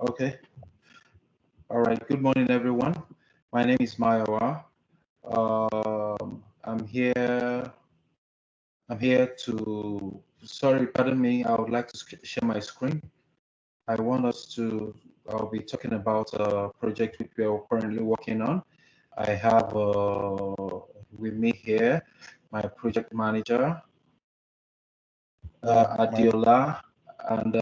Okay. All right. Good morning, everyone. My name is Mayawa. I'm here. I'm here to. Sorry, pardon me. I would like to share my screen. I want us to. I'll be talking about a project which we are currently working on. I have with me here my project manager, Adiola, and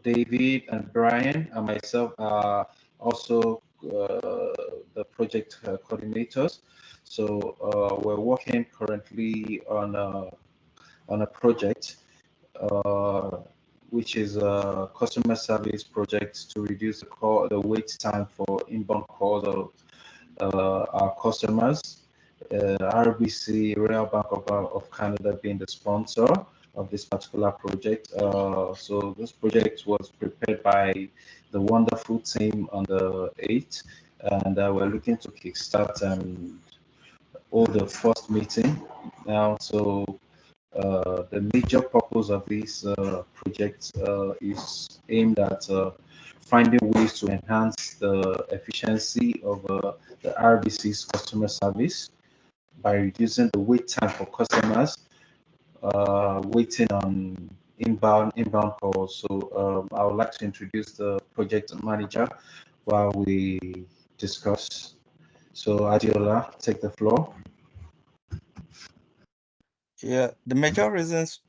David and Brian and myself are also the project coordinators. So we're working currently on a project which is a customer service project to reduce the wait time for inbound calls of our customers. RBC, Royal Bank of Canada, being the sponsor of this particular project. So this project was prepared by the wonderful team on the 8th, and we're looking to kickstart and hold the first meeting now. So the major purpose of this project is aimed at finding ways to enhance the efficiency of the RBC's customer service by reducing the wait time for customers waiting on inbound calls. So I would like to introduce the project manager while we discuss. So Adiola, take the floor. Yeah, the major reasons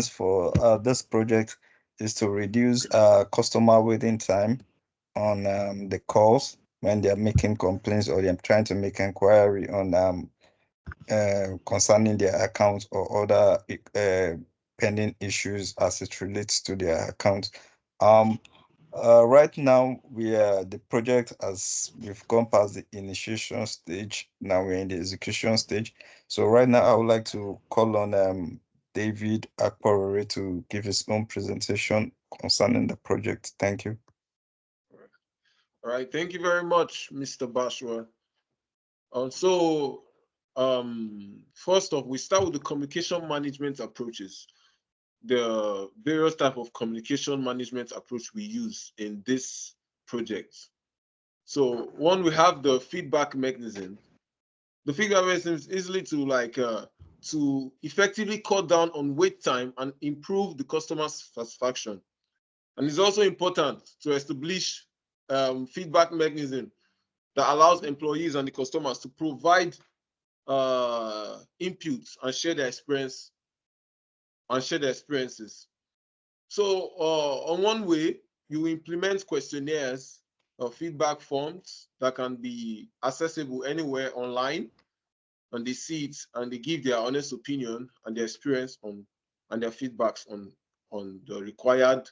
for this project is to reduce customer waiting time on the calls when they're making complaints or they're trying to make inquiry on concerning their accounts or other pending issues as it relates to their account. Right now, the project, as we've gone past the initiation stage, now we're in the execution stage. So right now, I would like to call on David Akporore to give his own presentation concerning the project. Thank you. All right, thank you very much, Mr. Bashwa. First off, we start with the communication management approaches. The various type of communication management approach we use in this project. So one, we have the feedback mechanism. The feedback mechanism is easily to effectively cut down on wait time and improve the customer satisfaction. And it's also important to establish feedback mechanism that allows employees and the customers to provide inputs and share their experiences. So on one way, you implement questionnaires or feedback forms that can be accessible anywhere online, and they see it and they give their honest opinion and their experience on and their feedbacks on the required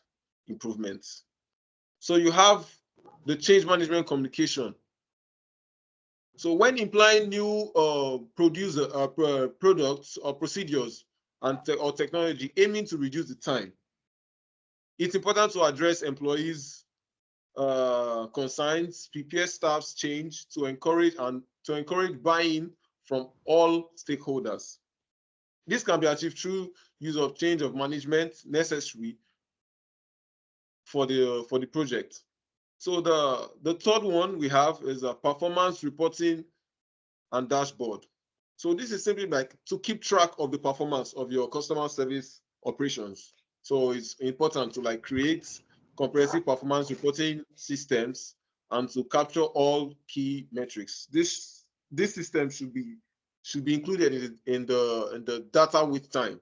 improvements. So you have the change management communication. So when implying new products or procedures or technology aiming to reduce the time, it's important to address employees' concerns, prepare staff's change to encourage buy-in from all stakeholders. This can be achieved through use of change of management necessary for the project. So the third one we have is a performance reporting and dashboard. So this is simply like to keep track of the performance of your customer service operations. So it's important to create comprehensive performance reporting systems and to capture all key metrics. This system should be included in the data with time.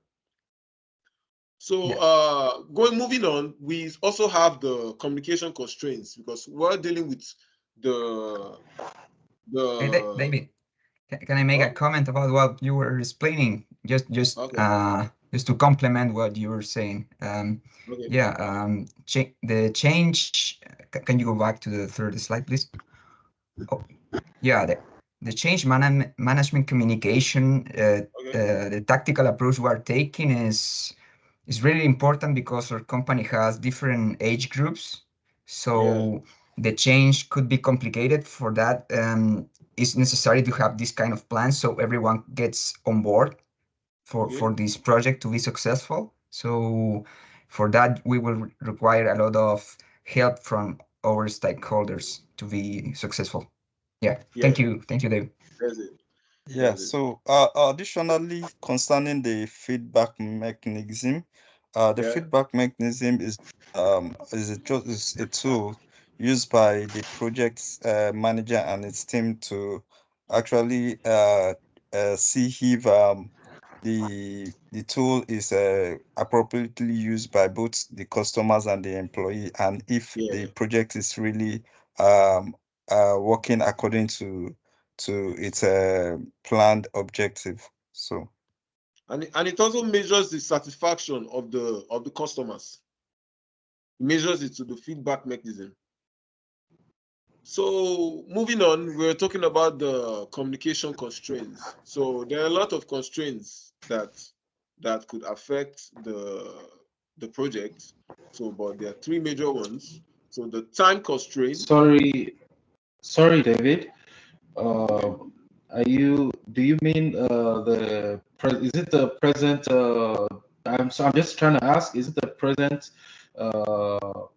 So moving on, we also have the communication constraints because we're dealing with the Hey, David, can I make a comment about what you were explaining? Just to complement what you were saying. Okay. Yeah, the change. Can you go back to the third slide, please? Oh, yeah, the change management communication. The tactical approach we are taking is really important because our company has different age groups. So the change could be complicated. For that, it's necessary to have this kind of plan so everyone gets on board for this project to be successful. So For that, we will require a lot of help from our stakeholders to be successful. Yeah. Thank you, Dave. That's it. Yeah, That's it. so additionally, concerning the feedback mechanism, the Yeah. feedback mechanism is a tool used by the project manager and its team to actually see if the tool is appropriately used by both the customers and the employee, and if Yeah. the project is really working according to its planned objective. So And it also measures the satisfaction of the customers. It measures it to the feedback mechanism. So moving on, we're talking about the communication constraints. So there are a lot of constraints that could affect the project. So, but there are three major ones. So the time constraint. Sorry, David. Do you mean is it the present? I'm just trying to ask, is it the present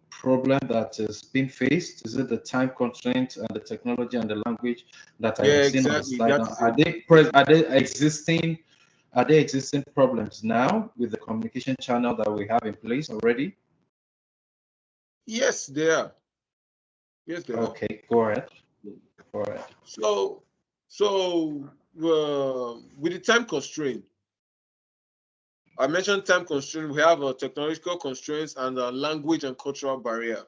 problem that is being faced? Is it the time constraint and the technology and the language that I am seeing on the Exactly. slide now? Are they existing problems now with the communication channel that we have in place already? Yes, they are. Yes, they are. Okay, go ahead. Go ahead. So with the time constraint, I mentioned time constraint. We have technological constraints and language and cultural barrier.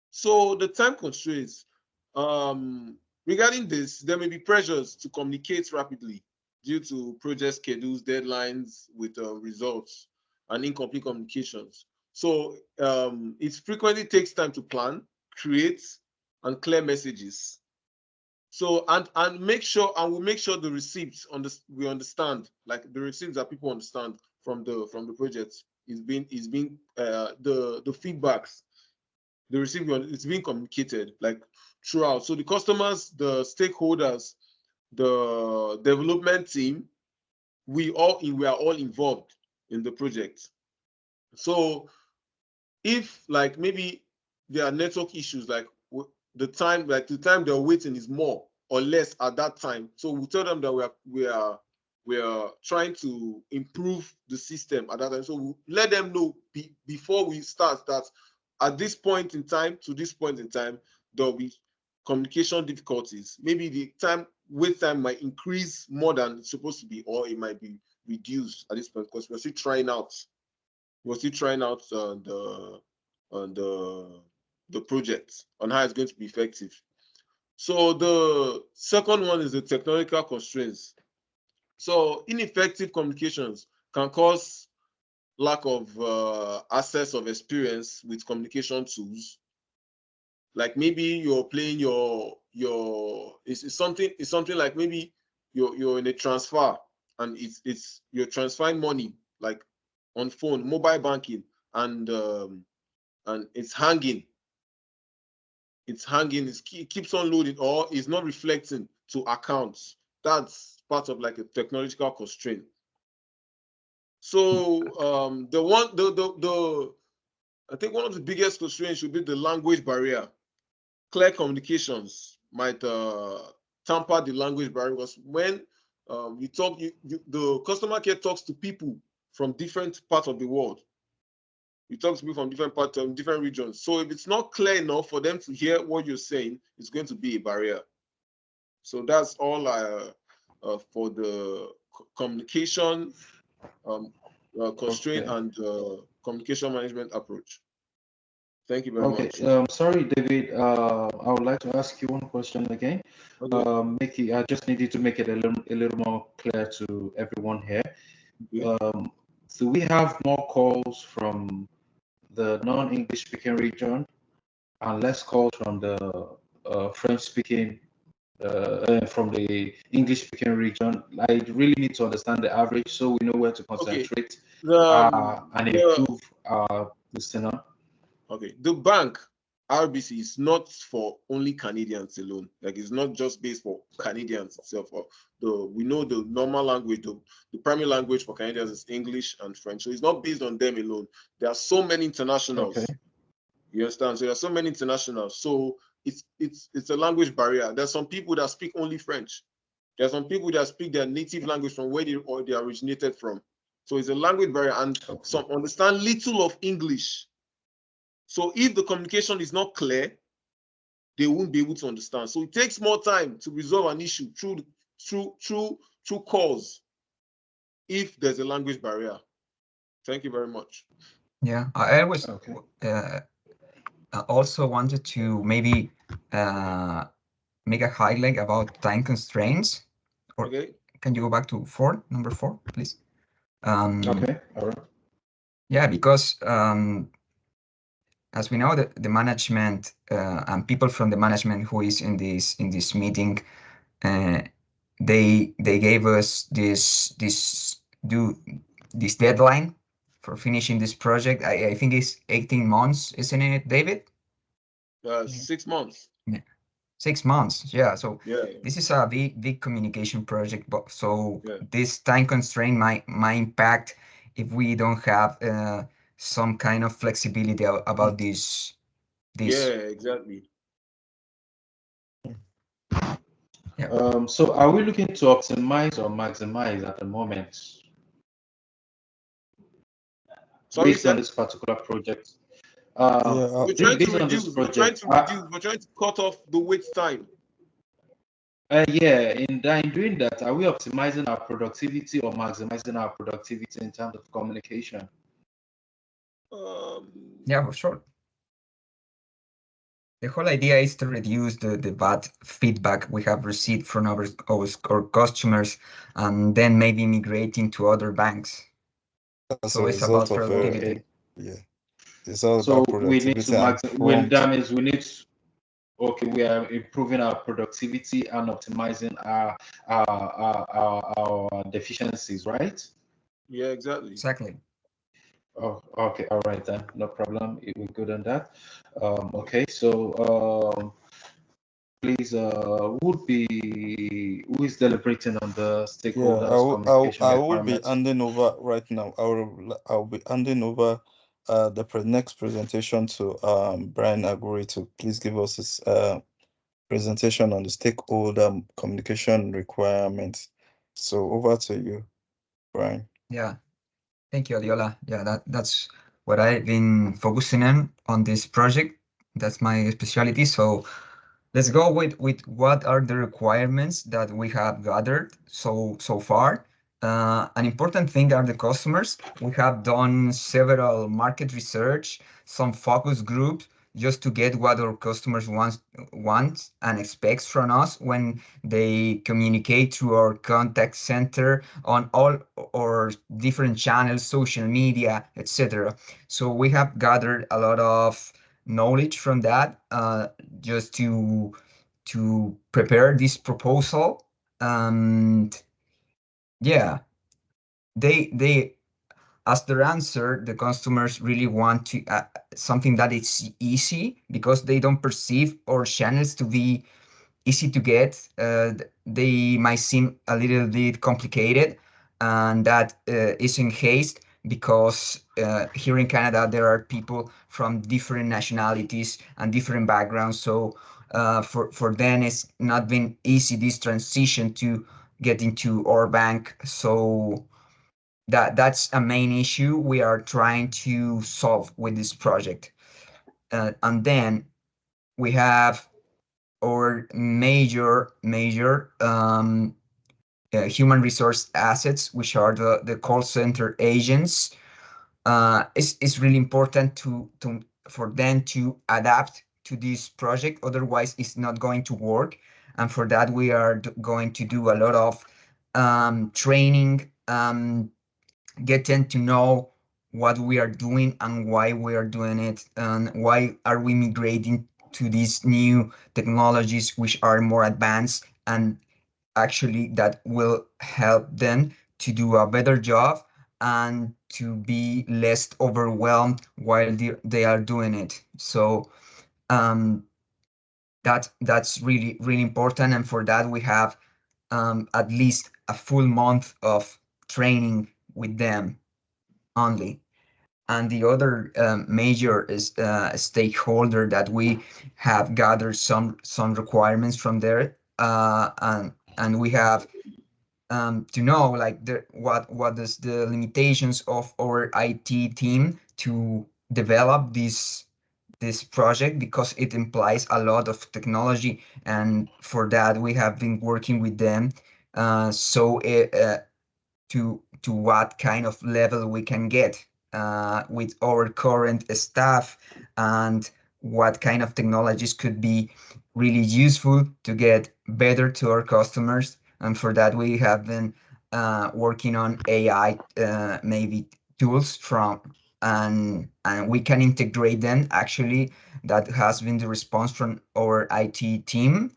So the time constraints, regarding this, there may be pressures to communicate rapidly due to project schedules, deadlines with results, and incomplete communications. So it frequently takes time to plan, create, and clear messages. So and make sure, and we'll make sure the receipts we understand, like the receipts that people understand from the project is being the feedbacks, the receipt it's being communicated like throughout. So the customers, the stakeholders, the development team, we are all involved in the project. So if like maybe there are network issues, like the time they're waiting is more or less at that time, so we tell them that we are trying to improve the system at that time. So we let them know before we start that at this point in time to this point in time there'll be communication difficulties. Maybe the wait time might increase more than it's supposed to be, or it might be reduced at this point because we're still trying out the project on how it's going to be effective. So the second one is the technological constraints. So ineffective communications can cause lack of access of experience with communication tools. Like maybe you're playing it's something like maybe you're in a transfer and you're transferring money like on phone, mobile banking, and it's hanging. It keeps on loading or is not reflecting to accounts. That's part of like a technological constraint. So I think one of the biggest constraints should be the language barrier. Clear communications might tamper the language barrier, because when you talk, the customer care talks to people from different parts of the world. You talk to people from different parts of different regions. So if it's not clear enough for them to hear what you're saying, it's going to be a barrier. So that's all for the communication constraint and communication management approach. Thank you very much. Sorry, David. I would like to ask you one question again. Okay. I just needed to make it a little more clear to everyone here. So we have more calls from the non-English speaking region and less calls from the French speaking, from the English speaking region. I really need to understand the average so we know where to concentrate and improve our listener. Okay, the bank RBC is not for only Canadians alone. Like, it's not just based for Canadians itself. We know the normal language, the primary language for Canadians is English and French. So it's not based on them alone. There are so many internationals. Okay. You understand? So there are so many internationals. So it's a language barrier. There's some people that speak only French. There's some people that speak their native language from where they originated from. So it's a language barrier, and some understand little of English. So if the communication is not clear, they won't be able to understand. So it takes more time to resolve an issue through calls if there's a language barrier. Thank you very much. Yeah, I was also wanted to maybe make a highlight about time constraints. Or Okay. can you go back to number 4, please? Okay. All right. Yeah, because as we know, the management and people from the management who is in this meeting, they gave us this deadline for finishing this project. I think it's 18 months, isn't it, David? 6 months. 6 months, yeah. So Yeah. this is a big communication project, but so Yeah. this time constraint might impact if we don't have some kind of flexibility about this. Yeah, exactly. Yeah. So are we looking to optimize or maximize at the moment? Sorry, Based on sir? this particular project? We're trying based to on this reduce. We're project, trying to cut off the wait time. yeah, in doing that, are we optimizing our productivity or maximizing our productivity in terms of communication? Yeah, for sure. The whole idea is to reduce the bad feedback we have received from our customers, and then maybe migrating to other banks. As So a it's about result of productivity. yeah, it's all So about we need productivity to and when prompt. that means we need okay, we are improving our productivity and optimizing our deficiencies, right? Yeah, exactly. Exactly. Oh, okay, all right then, no problem. We're good on that. Okay, so please, who is deliberating on the stakeholders communication I will be requirements? handing over right now. I'll be handing over the next presentation to Brian Aguri to please give us his presentation on the stakeholder communication requirements. So over to you, Brian. Yeah. Thank you, Adiola. Yeah, that's what I've been focusing on this project. That's my specialty. So let's go with what are the requirements that we have gathered so far. An important thing are the customers. We have done several market research, some focus groups, just to get what our customers want and expects from us when they communicate through our contact center on all our different channels, social media, etc. So we have gathered a lot of knowledge from that just to prepare this proposal. And yeah, they as their answer, the customers really want to something that is easy, because they don't perceive our channels to be easy to get. They might seem a little bit complicated, and that is in haste because here in Canada there are people from different nationalities and different backgrounds. So for them it's not been easy, this transition to get into our bank. So that's a main issue we are trying to solve with this project. And then we have our major human resource assets, which are the call center agents. It's really important for them to adapt to this project, otherwise it's not going to work. And for that we are going to do a lot of training, getting to know what we are doing and why we are doing it, and why are we migrating to these new technologies which are more advanced, and actually that will help them to do a better job and to be less overwhelmed while they are doing it. So That's really important, and for that we have at least a full month of training with them only. And the other major is stakeholder that we have gathered some requirements from there, and we have to know like what is the limitations of our IT team to develop this project, because it implies a lot of technology, and for that we have been working with them, to what kind of level we can get with our current staff, and what kind of technologies could be really useful to get better to our customers. And for that we have been working on AI maybe tools and we can integrate them. Actually, that has been the response from our IT team.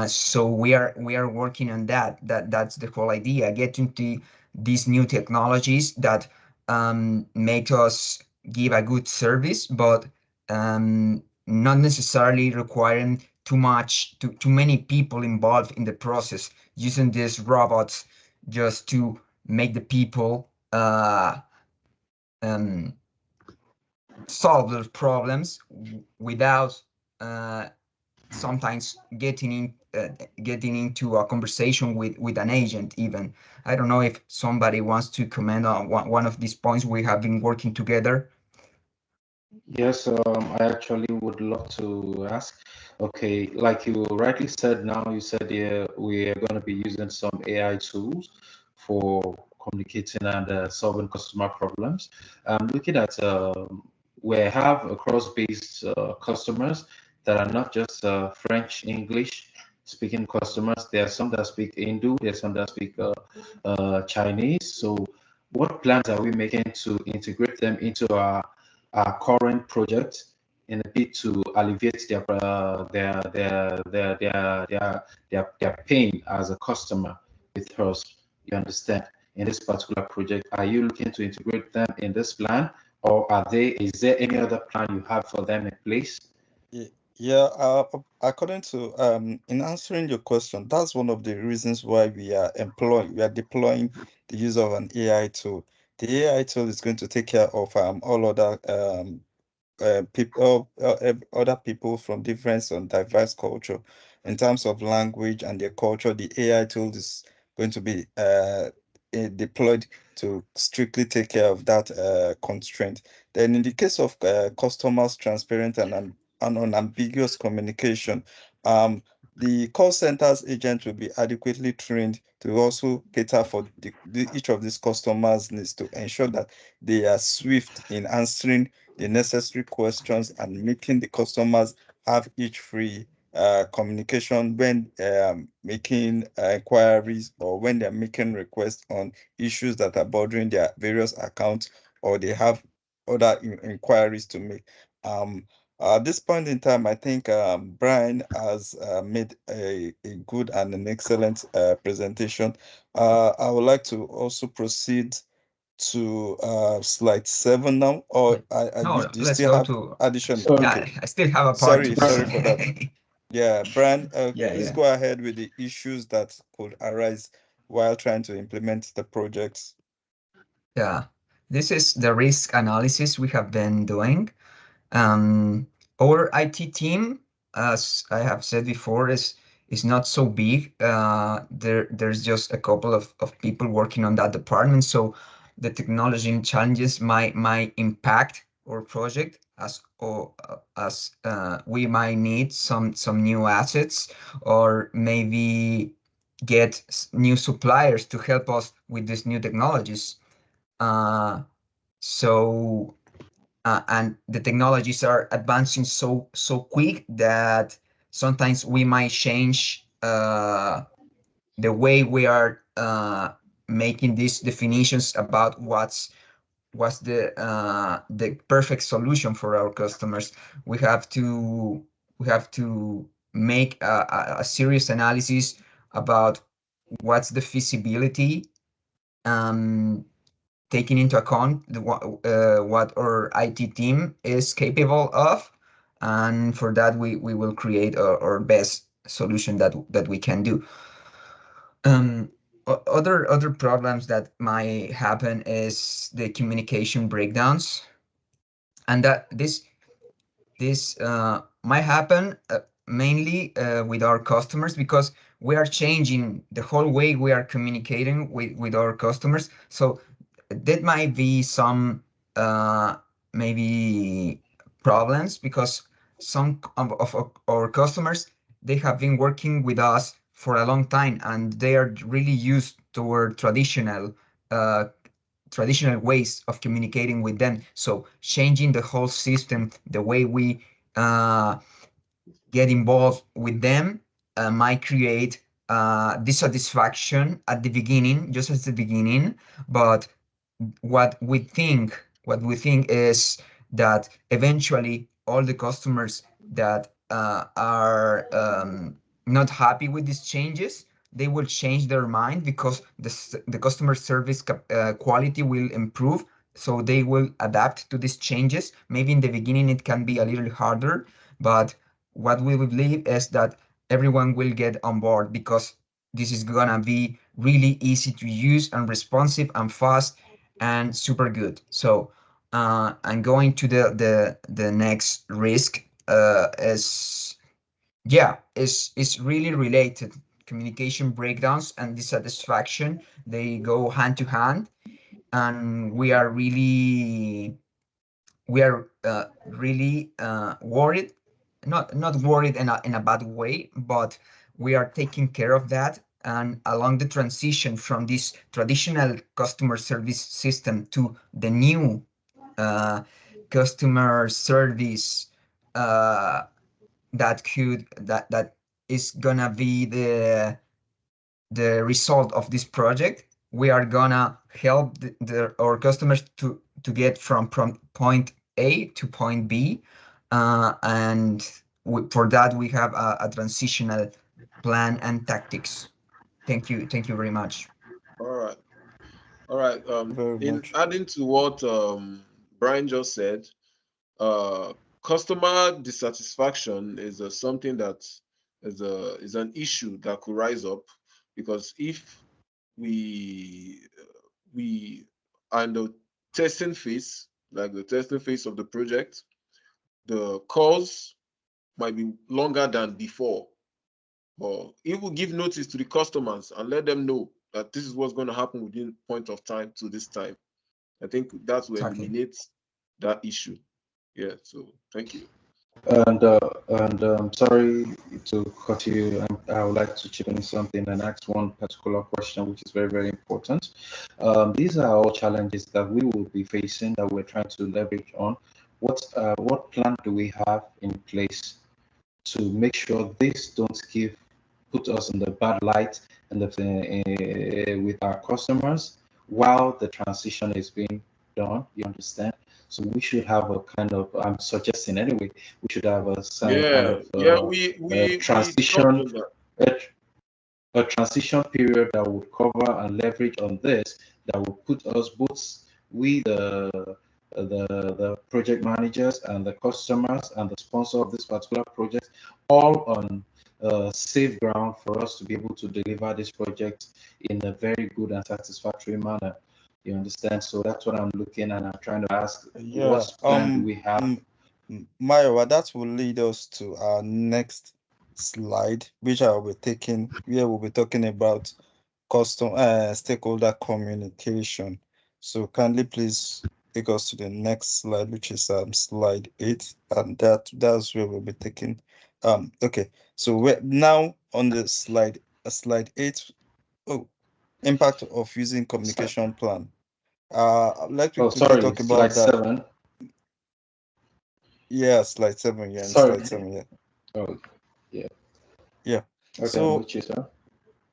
So we are working on that's the whole idea, getting to these new technologies that make us give a good service, but not necessarily requiring too many people involved in the process, using these robots just to make the people um, solve those problems without sometimes getting into a conversation with an agent even. I don't know if somebody wants to comment on one of these points we have been working together. Yes, I actually would love to ask. Okay, like you rightly said, now you said we are going to be using some AI tools for communicating and solving customer problems. Looking at we have across-based customers that are not just French, English speaking customers. There are some that speak Hindu, there are some that speak Chinese. So, what plans are we making to integrate them into our current project in a bit to alleviate their pain as a customer with us? You understand? In this particular project, are you looking to integrate them in this plan, or is there any other plan you have for them in place? Yeah, according to in answering your question, that's one of the reasons why we are deploying the use of an AI tool. The AI tool is going to take care of all other people, other people from different and diverse culture in terms of language and their culture. The AI tool is going to be deployed to strictly take care of that constraint. Then, in the case of customers' transparent and unambiguous communication, the call center's agent will be adequately trained to also cater for each of these customers' needs, to ensure that they are swift in answering the necessary questions and making the customers have each free communication when making inquiries, or when they're making requests on issues that are bothering their various accounts, or they have other inquiries to make. At this point in time, I think Brian has made a good and an excellent presentation. I would like to also proceed to slide 7 now, or No, do you let's still go have to additional? Sorry. yeah, Okay, I still have a part to sorry for that. present. Yeah, Brian, Yeah, please yeah. go ahead with the issues that could arise while trying to implement the projects. Yeah, this is the risk analysis we have been doing. Our IT team, as I have said before, is not so big. There's just a couple of people working on that department. So the technology challenges might impact our project as we might need some new assets, or maybe get new suppliers to help us with these new technologies. Uh, so and the technologies are advancing so quick that sometimes we might change the way we are making these definitions about what's the perfect solution for our customers. We have to make a serious analysis about what's the feasibility, um, taking into account what our IT team is capable of, and for that we will create our best solution that we can do. Other problems that might happen is the communication breakdowns, and that this might happen mainly with our customers, because we are changing the whole way we are communicating with our customers. So that might be some maybe problems, because some of our customers, they have been working with us for a long time, and they are really used toward uh, traditional ways of communicating with them. So changing the whole system, the way we uh, get involved with them, might create dissatisfaction at the beginning, just at the beginning. But what we think is that eventually all the customers that are not happy with these changes, they will change their mind, because the customer service quality will improve. So they will adapt to these changes. Maybe in the beginning it can be a little harder, but what we believe is that everyone will get on board, because this is gonna be really easy to use and responsive and fast and super good. So I'm going to the next risk, is really related. Communication breakdowns and dissatisfaction, they go hand to hand, and we are really worried, not worried in a bad way, but we are taking care of that. And along the transition from this traditional customer service system to the new uh, customer service, uh, that is gonna be the result of this project, we are gonna help our customers to get from point A to point B, and for that we have a transitional plan and tactics. Thank you very much. All right. All right. Very In much. adding to what Brian just said, uh, customer dissatisfaction is something that is an issue that could rise up, because if we are in the testing phase, like the testing phase of the project, the calls might be longer than before. But if we give notice to the customers and let them know that this is what's going to happen within point of time to this time, I think that will Exactly. eliminate that issue. Yeah. So thank you. Sorry to cut you. I would like to chip in something and ask one particular question, which is very, very important. These are all challenges that we will be facing that we're trying to leverage on. What plan do we have in place to make sure this don't put us in the bad light and with our customers while the transition is being done? You understand? So we should have a kind of, I'm suggesting anyway, we should have a some kind Yeah. of Yeah. We touched transition, on that. a, a transition period that would cover and leverage on this, that will put us both, the project managers and the customers and the sponsor of this particular project, all on safe ground for us to be able to deliver this project in a very good and satisfactory manner. You understand? So that's what I'm looking, and I'm trying to ask, Yeah. what plan do we have? Mayowa, that will lead us to our next slide, which I will be taking, where we'll be talking about stakeholder communication. So kindly please take us to the next slide, which is slide 8, and that's where we'll be taking. Okay, so we're now on the slide 8. Oh, impact of using communication plan. I'd like to Oh, quickly sorry, talk slide about that. 7. Yeah, slide 7. Yeah, Sorry. slide 7. Yeah. Oh, yeah. Yeah. Okay, So sir.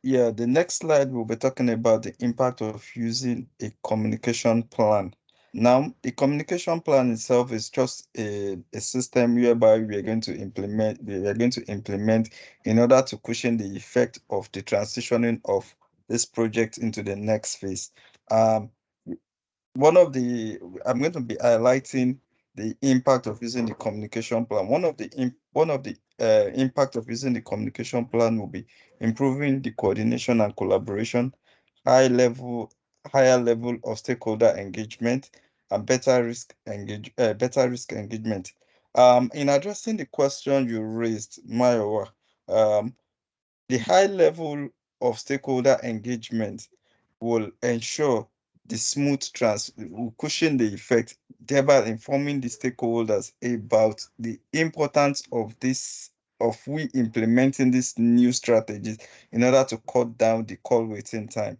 yeah, the next slide we'll be talking about the impact of using a communication plan. Now, the communication plan itself is just a system whereby we are going to implement in order to cushion the effect of the transitioning of this project into the next phase. I'm going to be highlighting the impact of using the communication plan. One of the impact of using the communication plan will be improving the coordination and collaboration, higher level of stakeholder engagement, and better risk engagement. In addressing the question you raised, Mayowa, the high level of stakeholder engagement will ensure the smooth will cushion the effect, thereby informing the stakeholders about the importance of we implementing these new strategies in order to cut down the call waiting time.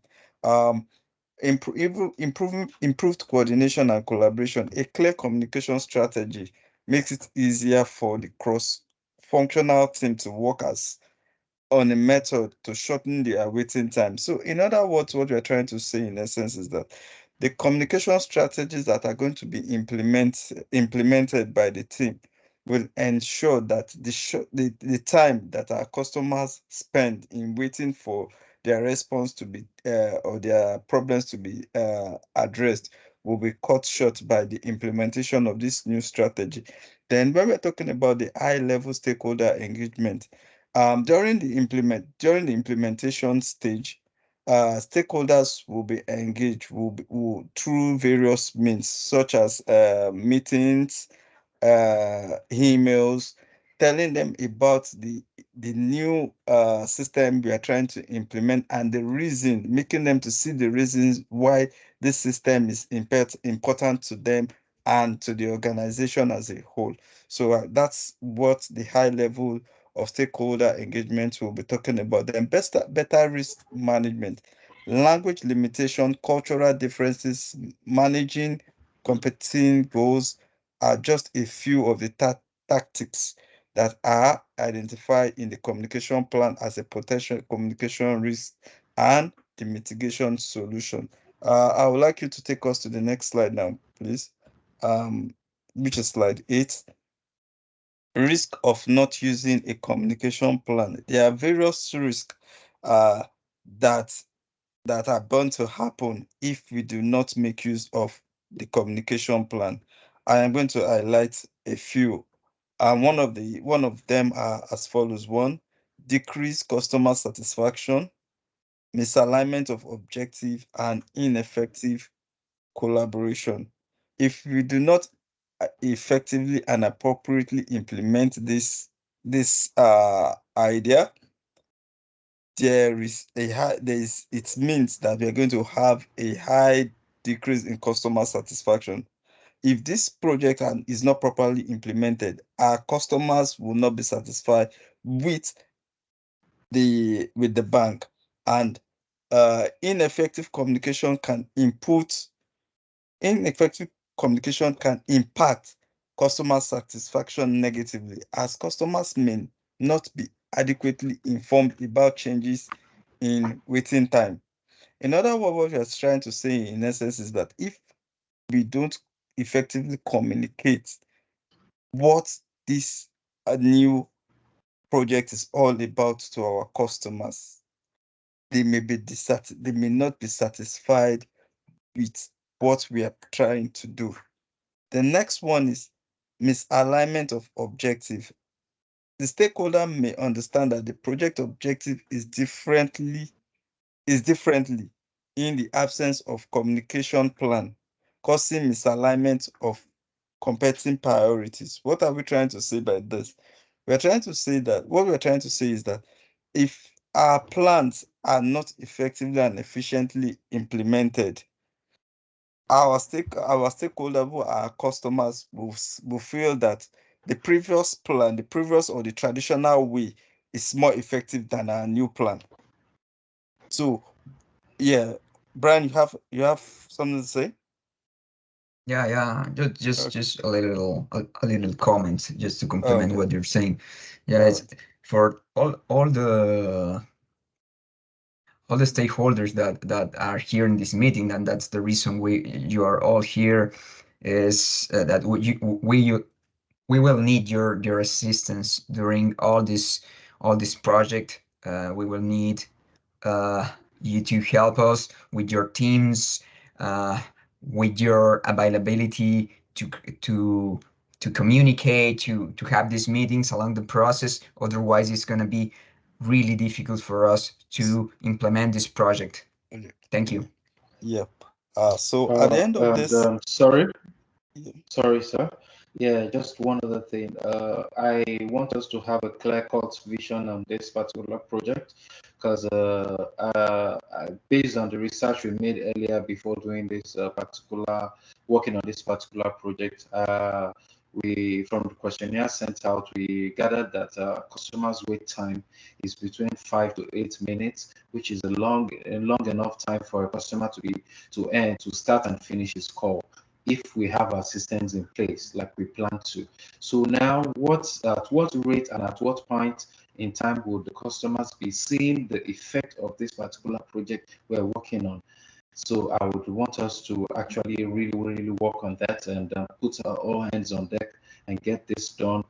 Improved coordination and collaboration. A clear communication strategy makes it easier for the cross-functional team to work on a method to shorten their waiting time. So in other words, what we're trying to say in essence is that the communication strategies that are going to be implemented by the team will ensure that the time that our customers spend in waiting for their response to be or their problems to be addressed will be cut short by the implementation of this new strategy. Then when we're talking about the high-level stakeholder engagement, during the implementation stage, stakeholders will be engaged through various means such as meetings, emails, telling them about the new system we are trying to implement and the reason, making them to see the reasons why this system is important to them and to the organization as a whole. So that's what the high level of stakeholder engagement we'll be talking about. Then better risk management, language limitation, cultural differences, managing competing goals are just a few of the tactics that are identified in the communication plan as a potential communication risk and the mitigation solution. I would like you to take us to the next slide now, please, which is slide 8. Risk of not using a communication plan. There are various risks that are bound to happen if we do not make use of the communication plan. I am going to highlight a few. One of them are as follows. 1, decreased customer satisfaction, misalignment of objective, and ineffective collaboration. If we do not effectively and appropriately implement this idea, it means that we are going to have a high decrease in customer satisfaction. If this project is not properly implemented, our customers will not be satisfied with the bank, and ineffective communication can impact customer satisfaction negatively, as customers may not be adequately informed about changes in waiting time. In other words, what we are trying to say in essence is that if we don't effectively communicate what this new project is all about to our customers, they may not be satisfied with what we are trying to do. The next one is misalignment of objective. The stakeholder may understand that the project objective is differently in the absence of communication plan, causing misalignment of competing priorities. What are we trying to say by this? We're trying to say that if our plans are not effectively and efficiently implemented, our stakeholder, our customers will feel that the previous plan, or the traditional way is more effective than our new plan. So yeah, Brian, you have something to say? Yeah. Just a little comment just to complement what you're saying. Yeah, it's for all the stakeholders that are here in this meeting, and that's the reason you are all here, is that we will need your assistance during all this project. We will need you to help us with your teams, with your availability to communicate, to have these meetings along the process. Otherwise, it's going to be really difficult for us to implement this project. Thank you. Yep. So at the end of this, sorry, yeah. sorry, sir. Yeah, just one other thing. I want us to have a clear-cut vision on this particular project, because based on the research we made earlier before doing this working on this particular project, we, from the questionnaire sent out, we gathered that customers' wait time is between 5 to 8 minutes, which is a long enough time for a customer to start and finish his call, if we have our systems in place like we plan to. So now, at what rate and at what point in time would the customers be seeing the effect of this particular project we're working on? So I would want us to actually really work on that and put all hands on deck and get this done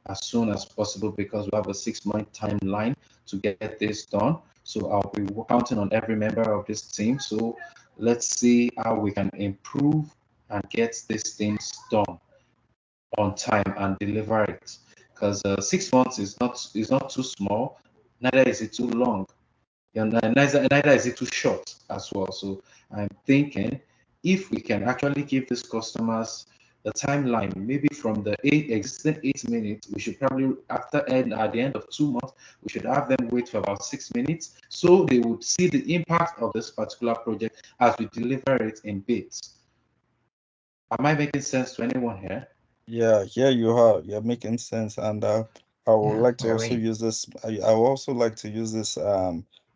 as soon as possible, because we have a 6-month timeline to get this done. So I'll be counting on every member of this team. So let's see how we can improve and get these things done on time and deliver it, because 6 months is not too small, neither is it too long, and neither is it too short as well. So I'm thinking, if we can actually give these customers the timeline, maybe from the existing 8 minutes, we should probably at the end of 2 months, we should have them wait for about 6 minutes, so they would see the impact of this particular project as we deliver it in bits. Am I making sense to anyone here? Yeah, you are. You're making sense, and I would like to also very. use this. I would also like to use this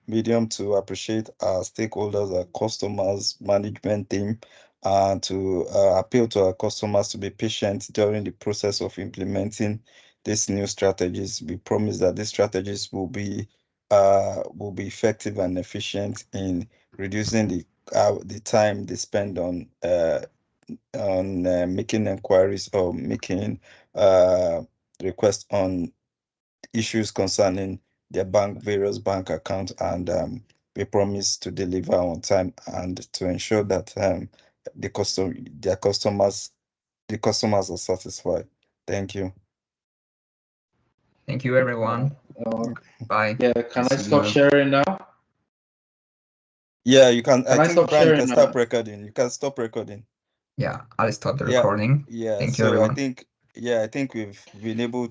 medium to appreciate our stakeholders, our customers, management team, and to appeal to our customers to be patient during the process of implementing these new strategies. We promise that these strategies will be effective and efficient in reducing the time they spend on making inquiries or making requests on issues concerning their various bank accounts, and we promise to deliver on time and to ensure that the customers are satisfied. Thank you. Thank you, everyone. Bye. Yeah, can I stop sharing now? Yeah, you can. Can I I think stop Brian sharing can now? stop recording. You can stop recording. Yeah, I'll stop the recording. Yeah. Thank you, So everyone. I think we've been able